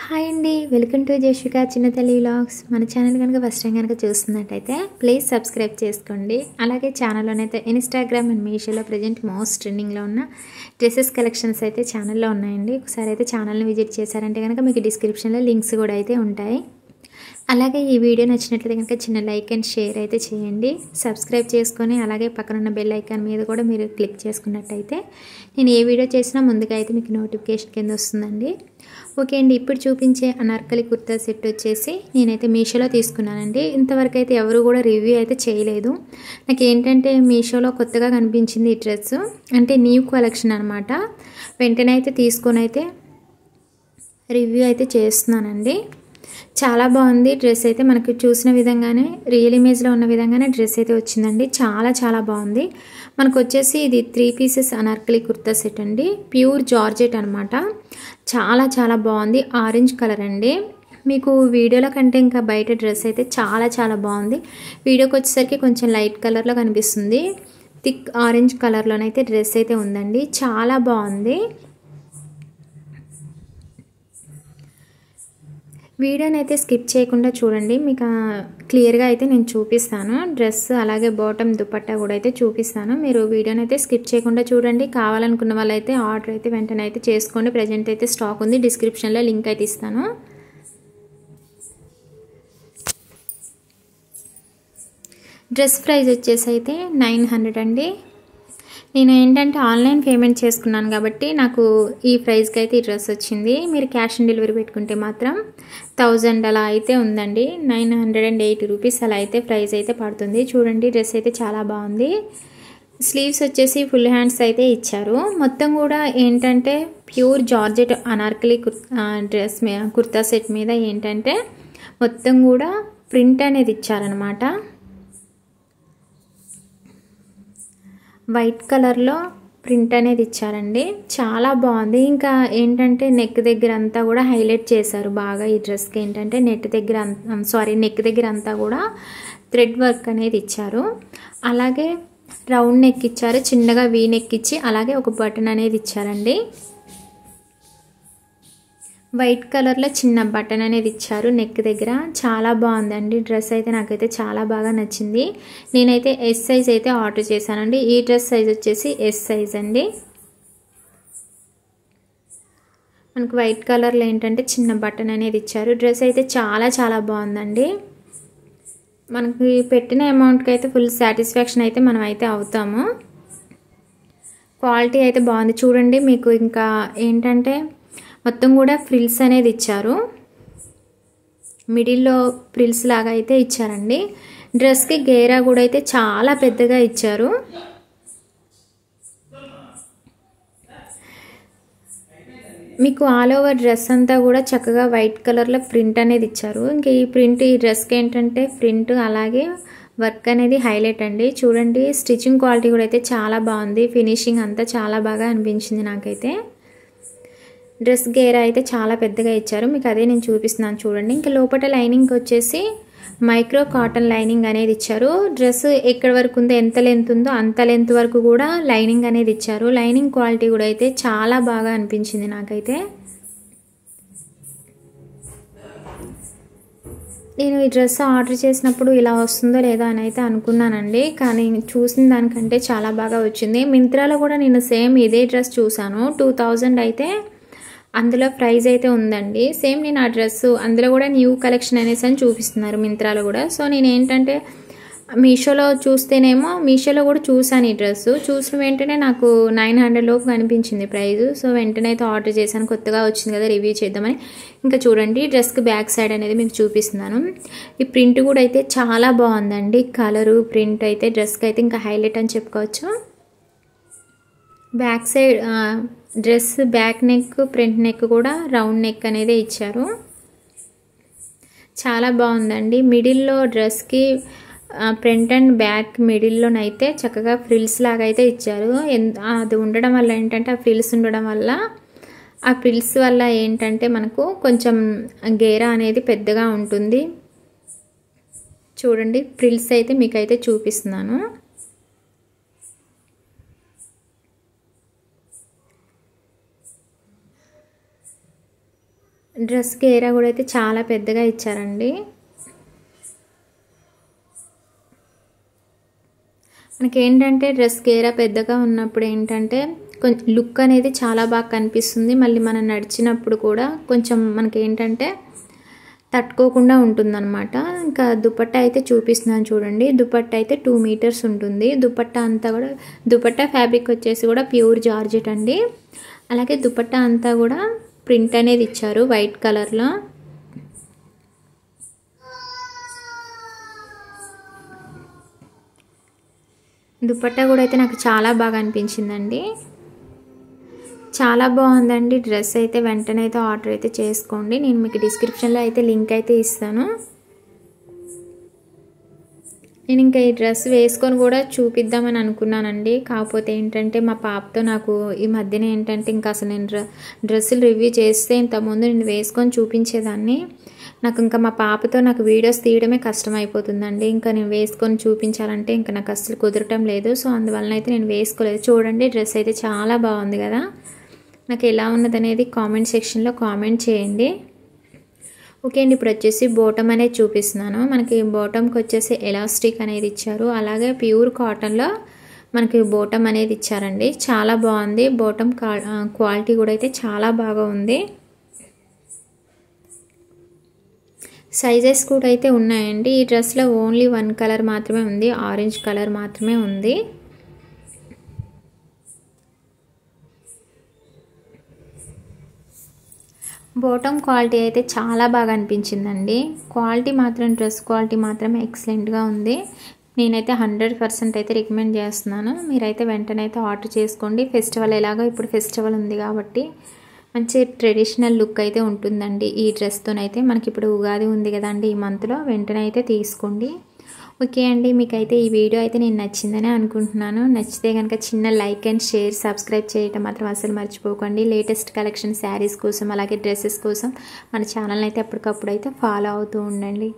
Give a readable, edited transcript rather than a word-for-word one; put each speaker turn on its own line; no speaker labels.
Hi అండి, welcome to జేషికా చిన్న తల్లి వ్లాగ్స్. మన ఛానల్ కనుక ఫస్ట్ టైం కనుక చూస్తున్నట్టయితే ప్లీజ్ సబ్స్క్రైబ్ చేసుకోండి. అలాగే ఛానల్లోనైతే ఇన్స్టాగ్రామ్ అండ్ మీషోలో ప్రజెంట్ మోస్ట్ ట్రెండింగ్లో ఉన్న డ్రెస్సెస్ కలెక్షన్స్ అయితే ఛానల్లో ఉన్నాయండి. ఒకసారి అయితే ఛానల్ని విజిట్ చేశారంటే కనుక మీకు డిస్క్రిప్షన్లో లింక్స్ కూడా అయితే ఉంటాయి. అలాగే ఈ వీడియో నచ్చినట్లయితే కనుక చిన్న లైక్ అండ్ షేర్ అయితే చేయండి. సబ్స్క్రైబ్ చేసుకొని అలాగే పక్కనున్న బెల్ ఐకాన్ మీద కూడా మీరు క్లిక్ చేసుకున్నట్టయితే నేను ఏ వీడియో చేసినా ముందుగా అయితే మీకు నోటిఫికేషన్ కింద వస్తుందండి. ఓకే అండి, ఇప్పుడు చూపించే అనార్కలి కుర్తా సెట్ వచ్చేసి నేనైతే మీషోలో తీసుకున్నానండి. ఇంతవరకు అయితే ఎవరు కూడా రివ్యూ అయితే చేయలేదు. నాకు ఏంటంటే మీషోలో కొత్తగా కనిపించింది ఈ డ్రెస్, అంటే న్యూ కలెక్షన్ అనమాట. వెంటనే అయితే తీసుకొని అయితే రివ్యూ అయితే చేస్తున్నానండి. చాలా బాగుంది డ్రెస్ అయితే. మనకు చూసిన విధంగానే రియల్ ఇమేజ్లో ఉన్న విధంగానే డ్రెస్ అయితే వచ్చిందండి. చాలా బాగుంది. మనకు వచ్చేసి ఇది 3 పీసెస్ అనార్కలి కుర్తా సెట్ అండి. ప్యూర్ జార్జెట్ అనమాట. చాలా బాగుంది. ఆరెంజ్ కలర్ అండి. మీకు వీడియోలో కంటే ఇంకా బయట డ్రెస్ అయితే చాలా బాగుంది. వీడియోకి వచ్చేసరికి కొంచెం లైట్ కలర్లో కనిపిస్తుంది. థిక్ ఆరెంజ్ కలర్లోనైతే డ్రెస్ అయితే ఉందండి. చాలా బాగుంది. వీడియోని అయితే స్కిప్ చేయకుండా చూడండి, మీకు క్లియర్గా అయితే నేను చూపిస్తాను. డ్రెస్ అలాగే బాటమ్ దుపట్టా కూడా అయితే చూపిస్తాను. మీరు వీడియోని అయితే స్కిప్ చేయకుండా చూడండి. కావాలనుకున్న వాళ్ళైతే ఆర్డర్ అయితే వెంటనే అయితే చేసుకోండి. ప్రజెంట్ అయితే స్టాక్ ఉంది. డిస్క్రిప్షన్లో లింక్ అయితే ఇస్తాను. డ్రెస్ ప్రైస్ వచ్చేసి అయితే 900 అండి. నేను ఏంటంటే ఆన్లైన్ పేమెంట్ చేసుకున్నాను కాబట్టి నాకు ఈ ప్రైస్కి అయితే ఈ డ్రెస్ వచ్చింది. మీరు క్యాష్ ఆన్ డెలివరీ పెట్టుకుంటే మాత్రం 1000 అలా అయితే ఉందండి. 908 రూపీస్ అలా అయితే ప్రైస్ అయితే పడుతుంది. చూడండి డ్రెస్ అయితే చాలా బాగుంది. స్లీవ్స్ వచ్చేసి ఫుల్ హ్యాండ్స్ అయితే ఇచ్చారు. మొత్తం కూడా ఏంటంటే pure georgette Anarkali dress kurta set మీద ఏంటంటే మొత్తం కూడా ప్రింట్ అనేది ఇచ్చారనమాట. వైట్ కలర్లో ప్రింట్ అనేది ఇచ్చారండి. చాలా బాగుంది. ఇంకా ఏంటంటే నెక్ దగ్గర అంతా కూడా హైలైట్ చేశారు బాగా. ఈ డ్రెస్కి ఏంటంటే నెక్ దగ్గర అంతా కూడా థ్రెడ్ వర్క్ అనేది ఇచ్చారు. అలాగే రౌండ్ నెక్ ఇచ్చారు, చిన్నగా వీ నెక్ ఇచ్చి అలాగే ఒక బటన్ అనేది ఇచ్చారండి. వైట్ కలర్లో చిన్న బటన్ అనేది ఇచ్చారు నెక్ దగ్గర. చాలా బాగుందండి డ్రెస్ అయితే. నాకైతే చాలా బాగా నచ్చింది. నేనైతే ఎస్ సైజ్ అయితే ఆర్డర్ చేశానండి. ఈ డ్రెస్ సైజ్ వచ్చేసి ఎస్ సైజ్ అండి. మనకు వైట్ కలర్లో ఏంటంటే చిన్న బటన్ అనేది ఇచ్చారు. డ్రెస్ అయితే చాలా బాగుందండి. మనకి పెట్టిన అమౌంట్కి అయితే ఫుల్ సాటిస్ఫాక్షన్ అయితే మనం అయితే అవుతాము. క్వాలిటీ అయితే బాగుంది. చూడండి మీకు ఇంకా ఏంటంటే మొత్తం కూడా ఫ్రిల్స్ అనేది ఇచ్చారు. మిడిల్లో ఫ్రిల్స్ లాగా అయితే ఇచ్చారండి. డ్రెస్కి గేరా కూడా అయితే చాలా పెద్దగా ఇచ్చారు. మీకు ఆల్ ఓవర్ డ్రెస్ అంతా కూడా చక్కగా వైట్ కలర్లో ప్రింట్ అనేది ఇచ్చారు. ఇంకా ఈ ప్రింట్ ఈ డ్రెస్కి ఏంటంటే ప్రింట్ అలాగే వర్క్ అనేది హైలైట్ అండి. చూడండి స్టిచ్చింగ్ క్వాలిటీ కూడా అయితే చాలా బాగుంది. ఫినిషింగ్ అంతా చాలా బాగా అనిపించింది నాకైతే. డ్రెస్ గేరా అయితే చాలా పెద్దగా ఇచ్చారు. మీకు అదే నేను చూపిస్తున్నాను చూడండి. ఇంకా లోపల లైనింగ్ వచ్చేసి మైక్రో కాటన్ లైనింగ్ అనేది ఇచ్చారు. డ్రెస్ ఎక్కడి వరకు ఉందో, ఎంత లెంత్ ఉందో అంత లెంత్ వరకు కూడా లైనింగ్ అనేది ఇచ్చారు. లైనింగ్ క్వాలిటీ కూడా అయితే చాలా బాగా అనిపించింది నాకైతే. నేను ఈ డ్రెస్ ఆర్డర్ చేసినప్పుడు ఇలా వస్తుందో లేదో అని అయితే అనుకున్నానండి, కానీ చూసిన దానికంటే చాలా బాగా వచ్చింది. మింత్రాలో కూడా నేను సేమ్ ఇదే డ్రెస్ చూసాను. 2000 అయితే అందులో ప్రైస్ అయితే ఉందండి. సేమ్ నేను ఆ డ్రెస్ అందులో కూడా న్యూ కలెక్షన్ అనేసి అని చూపిస్తున్నారు మింత్రాలో కూడా. సో నేను ఏంటంటే మీషోలో చూస్తేనేమో మీషోలో కూడా చూసాను ఈ డ్రెస్. చూసిన వెంటనే నాకు 900 లోపు కనిపించింది ప్రైస్. సో వెంటనే అయితే ఆర్డర్ చేశాను. కొత్తగా వచ్చింది కదా రివ్యూ చేద్దామని. ఇంకా చూడండి డ్రెస్కి బ్యాక్ సైడ్ అనేది మీకు చూపిస్తున్నాను. ఈ ప్రింట్ కూడా అయితే చాలా బాగుందండి. కలరు ప్రింట్ అయితే డ్రెస్కి అయితే ఇంకా హైలైట్ అని చెప్పుకోవచ్చు. Back side dress back neck front neck కూడా రౌండ్ నెక్ అనేది ఇచ్చారు. చాలా బాగుందండి. మిడిల్లో డ్రెస్కి ఫ్రంట్ అండ్ బ్యాక్ మిడిల్లోనైతే చక్కగా ఫ్రిల్స్ లాగా అయితే ఇచ్చారు. అది ఉండడం వల్ల ఏంటంటే ఆ ఫ్రిల్స్ ఉండడం వల్ల ఆ ఫ్రిల్స్ వల్ల ఏంటంటే మనకు కొంచెం గేరా అనేది పెద్దగా ఉంటుంది. చూడండి ఫ్రిల్స్ అయితే మీకైతే చూపిస్తున్నాను. డ్రెస్ గేరా కూడా అయితే చాలా పెద్దగా ఇచ్చారండి. మనకి ఏంటంటే డ్రెస్ గేరా పెద్దగా ఉన్నప్పుడు ఏంటంటే కొంచెం లుక్ అనేది చాలా బాగా కనిపిస్తుంది. మళ్ళీ మనం నడిచినప్పుడు కూడా కొంచెం మనకి ఏంటంటే తట్టుకోకుండా ఉంటుందన్నమాట. ఇంకా దుపట్టా అయితే చూపిస్తున్నాను చూడండి. దుపట్టా అయితే 2 మీటర్స్ ఉంటుంది. దుపట్టా అంతా కూడా దుపట్టా ఫ్యాబ్రిక్ వచ్చేసి కూడా ప్యూర్ జార్జెట్ అండి. అలాగే దుపట్టా అంతా కూడా ప్రింట్ అనేది ఇచ్చారు వైట్ కలర్లో. దుపట్టా కూడా అయితే నాకు చాలా బాగా అనిపించిందండి. చాలా బాగుందండి డ్రెస్ అయితే. వెంటనే అయితే ఆర్డర్ అయితే చేసుకోండి. నేను మీకు డిస్క్రిప్షన్లో అయితే లింక్ అయితే ఇస్తాను. నేను ఇంకా ఈ డ్రెస్ వేసుకొని కూడా చూపిద్దామని అనుకున్నానండి. కాకపోతే ఏంటంటే మా పాపతో నాకు ఈ మధ్యన ఏంటంటే ఇంకా అసలు నేను డ్రెస్సులు రివ్యూ చేస్తే ఇంతకుముందు నేను వేసుకొని చూపించేదాన్ని. నాకు ఇంకా మా పాపతో నాకు వీడియోస్ తీయడమే కష్టం అయిపోతుందండి. ఇంకా నేను వేసుకొని చూపించాలంటే ఇంకా నాకు అసలు కుదరటం లేదు. సో అందువలన అయితే నేను వేసుకోలేదు. చూడండి డ్రెస్ అయితే చాలా బాగుంది కదా. నాకు ఎలా ఉన్నదనేది కామెంట్ సెక్షన్లో కామెంట్ చేయండి. ఓకే అండి, ఇప్పుడు వచ్చేసి బాటమ్ అనేది చూపిస్తున్నాను. మనకి బాటమ్కి వచ్చేసి ఎలాస్టిక్ అనేది ఇచ్చారు. అలాగే ప్యూర్ కాటన్లో మనకి బాటమ్ అనేది ఇచ్చారండి. చాలా బాగుంది. బాటమ్ క్వాలిటీ కూడా అయితే చాలా బాగా ఉంది. సైజెస్ కూడా అయితే ఉన్నాయండి. ఈ డ్రెస్లో ఓన్లీ 1 కలర్ మాత్రమే ఉంది, ఆరెంజ్ కలర్ మాత్రమే ఉంది. బాటమ్ క్వాలిటీ అయితే చాలా బాగా అనిపించిందండి. క్వాలిటీ మాత్రం డ్రెస్ క్వాలిటీ మాత్రం ఎక్సలెంట్గా ఉంది. నేనైతే 100% అయితే రికమెండ్ చేస్తున్నాను. మీరైతే వెంటనే అయితే ఆర్డర్ చేసుకోండి. ఫెస్టివల్ ఎలాగో ఇప్పుడు ఫెస్టివల్ ఉంది కాబట్టి మంచి ట్రెడిషనల్ లుక్ అయితే ఉంటుందండి ఈ డ్రెస్తోనైతే. మనకి ఇప్పుడు ఉగాది ఉంది కదండి ఈ మంత్లో. వెంటనే అయితే తీసుకోండి. ఓకే అండి, మీకైతే ఈ వీడియో అయితే నేను నచ్చిందని అనుకుంటున్నాను. నచ్చితే కనుక చిన్న లైక్ అండ్ షేర్, సబ్స్క్రైబ్ చేయడం మాత్రం అసలు మర్చిపోకండి. లేటెస్ట్ కలెక్షన్ శారీస్ కోసం అలాగే డ్రెస్సెస్ కోసం మన ఛానల్ అయితే ఎప్పటికప్పుడు అయితే ఫాలో అవుతూ ఉండండి.